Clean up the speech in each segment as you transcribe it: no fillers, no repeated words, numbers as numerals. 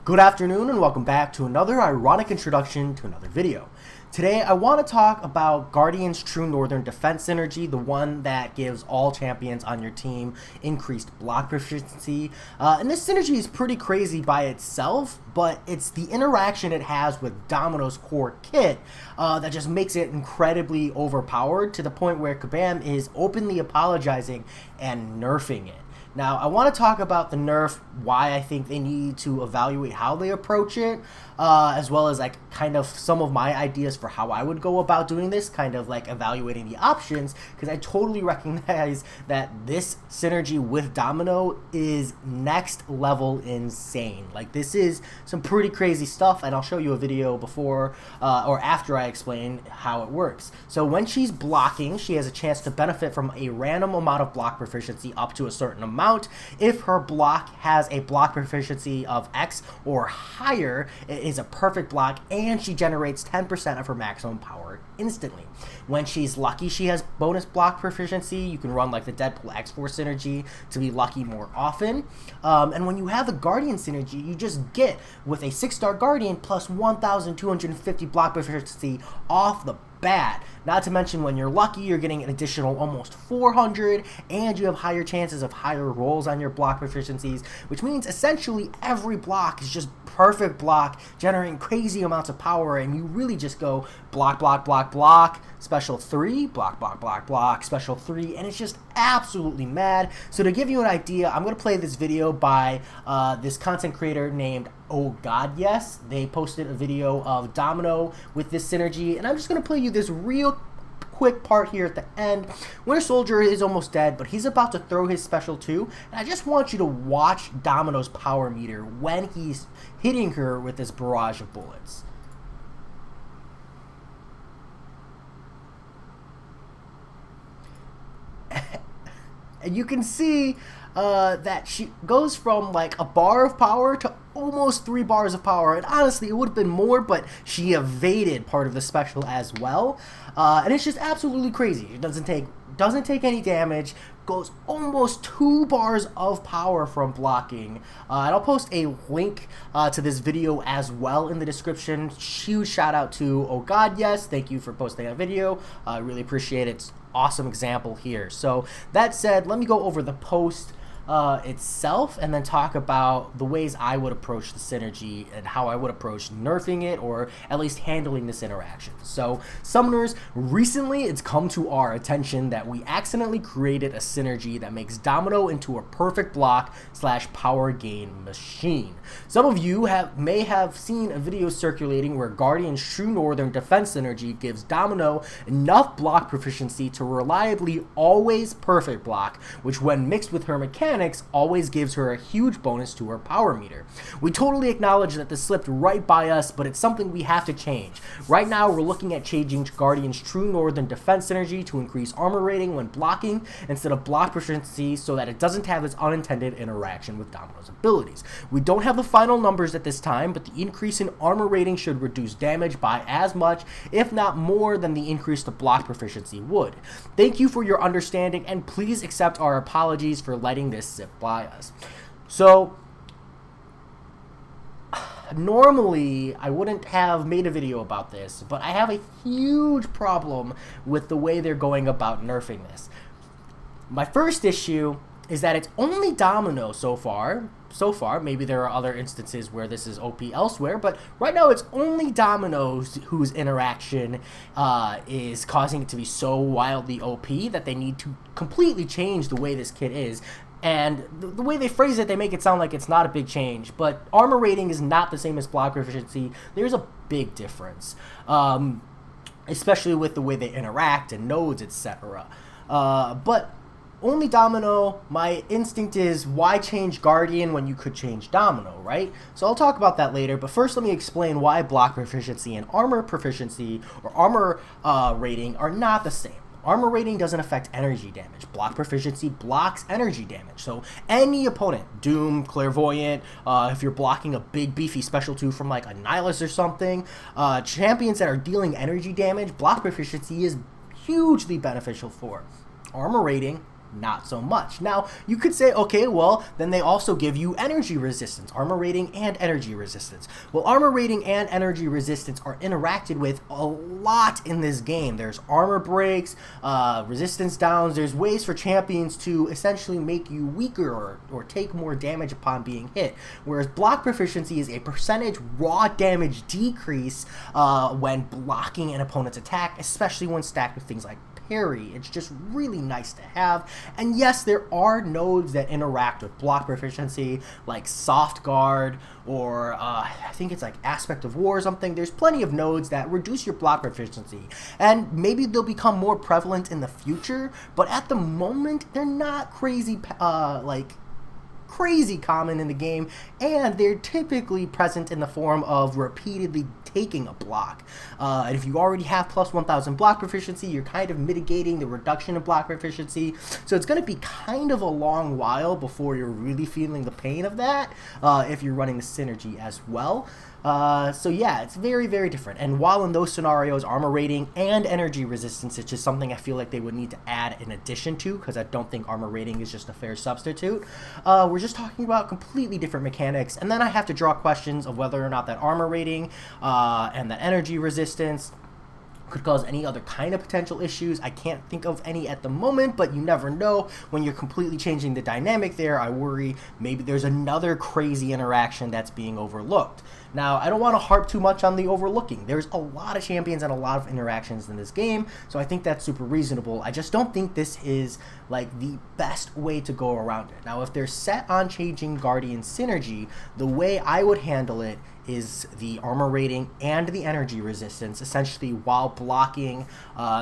Good afternoon and welcome back to another ironic introduction to another video. Today I want to talk about Guardian's True Northern Defense Synergy, the one that gives all champions on your team increased block proficiency. And this synergy is pretty crazy by itself, but it's the interaction it has with Domino's core kit that just makes it incredibly overpowered to the point where Kabam is openly apologizing and nerfing it. Now, I want to talk about the nerf, why I think they need to evaluate how they approach it, as well as like kind of some of my ideas for how I would go about doing this, kind of like evaluating the options, because I totally recognize that this synergy with Domino is next level insane. Like, this is some pretty crazy stuff, and I'll show you a video before or after I explain how it works. So when she's blocking, she has a chance to benefit from a random amount of block proficiency up to a certain amount. If her block has a block proficiency of X or higher, it is a perfect block, and she generates 10% of her maximum power instantly. When she's lucky, she has bonus block proficiency. You can run like the Deadpool X-Force synergy to be lucky more often. And when you have the Guardian synergy, you just get with a 6-star Guardian plus 1,250 block proficiency off the bat. Not to mention, when you're lucky, you're getting an additional almost 400, and you have higher chances of higher rolls on your block proficiencies, which means essentially every block is just perfect block, generating crazy amounts of power, and you really just go block, block, block, block, special 3, block, block, block, block, special 3, and it's just absolutely mad. So to give you an idea, I'm going to play this video by this content creator named Oh God Yes. They posted a video of Domino with this synergy, and I'm just going to play you this real quick part here at the end. Winter Soldier is almost dead, but he's about to throw his special 2, and I just want you to watch Domino's power meter when he's hitting her with this barrage of bullets. And you can see that she goes from like a bar of power to almost 3 bars of power, and honestly it would have been more, but she evaded part of the special as well, and it's just absolutely crazy. It doesn't take any damage, goes almost 2 bars of power from blocking, and I'll post a link to this video as well in the description. Huge shout out to Oh God Yes, thank you for posting that video. I really appreciate it. It's an awesome example here. So that said, let me go over the post itself and then talk about the ways I would approach the synergy and how I would approach nerfing it, or at least handling this interaction. So summoners, recently it's come to our attention that we accidentally created a synergy that makes Domino into a perfect block / power gain machine. Some of you may have seen a video circulating where Guardian's True Northern Defense Synergy gives Domino enough block proficiency to reliably always perfect block, which when mixed with her mechanics always gives her a huge bonus to her power meter. We totally acknowledge that this slipped right by us, but it's something we have to change. Right now we're looking at changing Guardian's True Northern Defense Synergy to increase armor rating when blocking instead of block proficiency, so that it doesn't have this unintended interaction with Domino's abilities. We don't have the final numbers at this time, but the increase in armor rating should reduce damage by as much, if not more, than the increase to block proficiency would. Thank you for your understanding, and please accept our apologies for letting this zip by us. So normally I wouldn't have made a video about this, but I have a huge problem with the way they're going about nerfing this. My first issue is that it's only Domino so far. Maybe there are other instances where this is OP elsewhere, but right now it's only Domino's whose interaction is causing it to be so wildly OP that they need to completely change the way this kit is. And the way they phrase it, they make it sound like it's not a big change, but armor rating is not the same as block proficiency. There's a big difference, especially with the way they interact and nodes, etc. But only Domino. My instinct is, why change Guardian when you could change Domino, right? So I'll talk about that later, but first let me explain why block proficiency and armor proficiency or armor rating are not the same. Armor rating doesn't affect energy damage. Block proficiency blocks energy damage. So any opponent, Doom, Clairvoyant, if you're blocking a big beefy special 2 from like a Nihilus or something, champions that are dealing energy damage, block proficiency is hugely beneficial for. Armor rating, not so much. Now, you could say, okay, well, then they also give you energy resistance, armor rating and energy resistance. Well, armor rating and energy resistance are interacted with a lot in this game. There's armor breaks, resistance downs, there's ways for champions to essentially make you weaker or take more damage upon being hit, whereas block proficiency is a percentage raw damage decrease when blocking an opponent's attack, especially when stacked with things like parry. It's just really nice to have. And yes, there are nodes that interact with block proficiency, like soft guard, or I think it's like aspect of war or something. There's plenty of nodes that reduce your block proficiency, and maybe they'll become more prevalent in the future, but at the moment they're not crazy crazy common in the game, and they're typically present in the form of repeatedly taking a block. And if you already have plus 1000 block proficiency, you're kind of mitigating the reduction of block proficiency, so it's going to be kind of a long while before you're really feeling the pain of that if you're running the synergy as well. So yeah, it's very, very different. And while in those scenarios, armor rating and energy resistance is just something I feel like they would need to add in addition to, because I don't think armor rating is just a fair substitute. We're just talking about completely different mechanics, and then I have to draw questions of whether or not that armor rating and that energy resistance could cause any other kind of potential issues. I can't think of any at the moment, but you never know. When you're completely changing the dynamic there, I worry maybe there's another crazy interaction that's being overlooked. Now, I don't want to harp too much on the overlooking. There's a lot of champions and a lot of interactions in this game, so I think that's super reasonable. I just don't think this is like the best way to go around it. Now, if they're set on changing Guardian synergy, the way I would handle it is the armor rating and the energy resistance. Essentially, while blocking,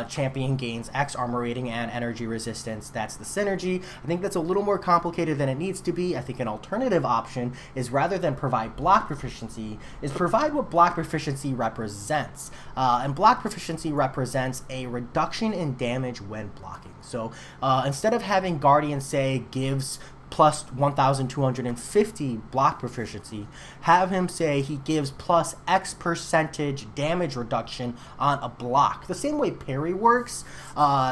champion gains X armor rating and energy resistance. That's the synergy. I think that's a little more complicated than it needs to be. I think an alternative option is, rather than provide block proficiency, is provide what block proficiency represents. And block proficiency represents a reduction in damage when blocking. So instead of having Guardian say gives plus 1,250 block proficiency, have him say he gives plus X percentage damage reduction on a block. The same way parry works,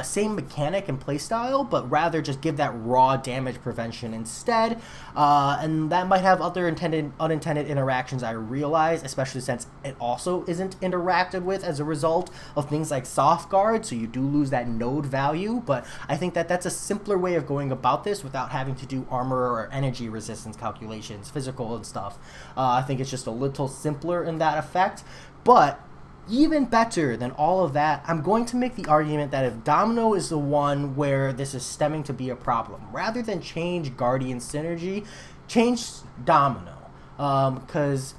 same mechanic and playstyle, but rather just give that raw damage prevention instead. And that might have other unintended interactions, I realize, especially since it also isn't interacted with as a result of things like soft guard, so you do lose that node value. But I think that that's a simpler way of going about this without having to do armor or energy resistance calculations, physical and stuff. I think it's just a little simpler in that effect. But even better than all of that, I'm going to make the argument that if Domino is the one where this is stemming to be a problem, rather than change Guardian synergy, change Domino. Because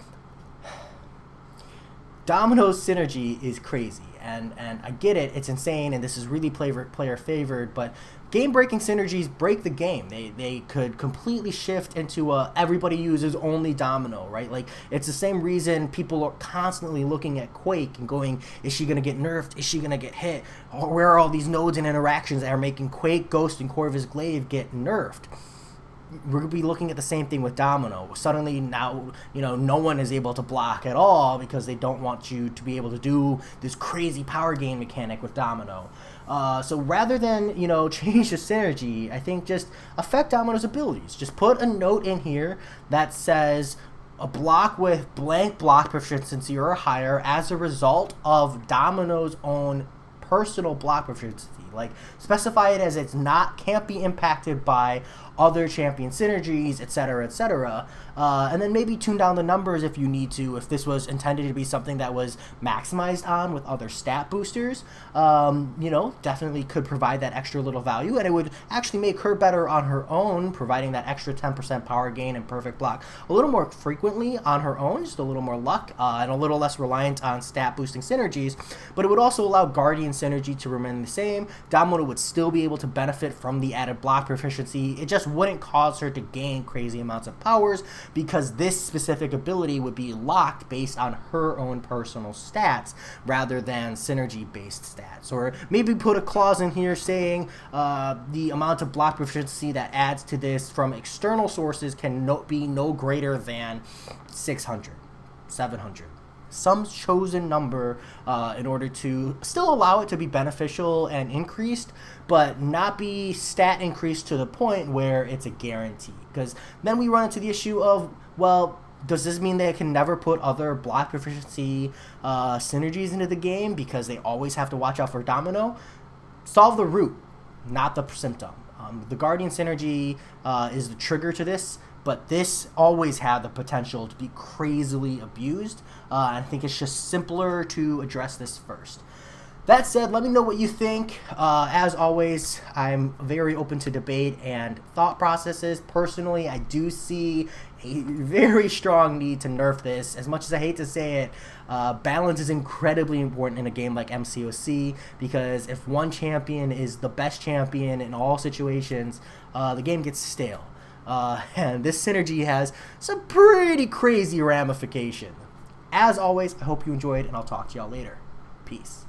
Domino's synergy is crazy, and I get it, it's insane, and this is really player favored, but game-breaking synergies break the game. They could completely shift into everybody uses only Domino, right? Like, it's the same reason people are constantly looking at Quake and going, is she going to get nerfed? Is she going to get hit? Or where are all these nodes and interactions that are making Quake, Ghost, and Corvus Glaive get nerfed? We're going to be looking at the same thing with Domino. Suddenly now, no one is able to block at all because they don't want you to be able to do this crazy power gain mechanic with Domino. So rather than, change the synergy, I think just affect Domino's abilities. Just put a note in here that says a block with blank block proficiency or higher as a result of Domino's own personal block proficiency. Like, specify it as can't be impacted by other champion synergies, etc., etc. And then maybe tune down the numbers if you need to, if this was intended to be something that was maximized on with other stat boosters. Definitely could provide that extra little value, and it would actually make her better on her own, providing that extra 10% power gain and perfect block a little more frequently on her own, just a little more luck, and a little less reliant on stat boosting synergies. But it would also allow Guardian synergy to remain the same. Domino would still be able to benefit from the added block proficiency. It just wouldn't cause her to gain crazy amounts of powers, because this specific ability would be locked based on her own personal stats rather than synergy-based stats. Or maybe put a clause in here saying the amount of block proficiency that adds to this from external sources can be no greater than 600, 700. some chosen number in order to still allow it to be beneficial and increased, but not be stat increased to the point where it's a guarantee. Because then we run into the issue of, well, does this mean they can never put other block proficiency synergies into the game because they always have to watch out for Domino? Solve the root, not the symptom. The Guardian synergy is the trigger to this, but this always had the potential to be crazily abused, and I think it's just simpler to address this first. That said, let me know what you think. As always, I'm very open to debate and thought processes. Personally, I do see a very strong need to nerf this. As much as I hate to say it, balance is incredibly important in a game like MCOC, because if one champion is the best champion in all situations, the game gets stale. And this synergy has some pretty crazy ramifications. As always, I hope you enjoyed, and I'll talk to y'all later. Peace.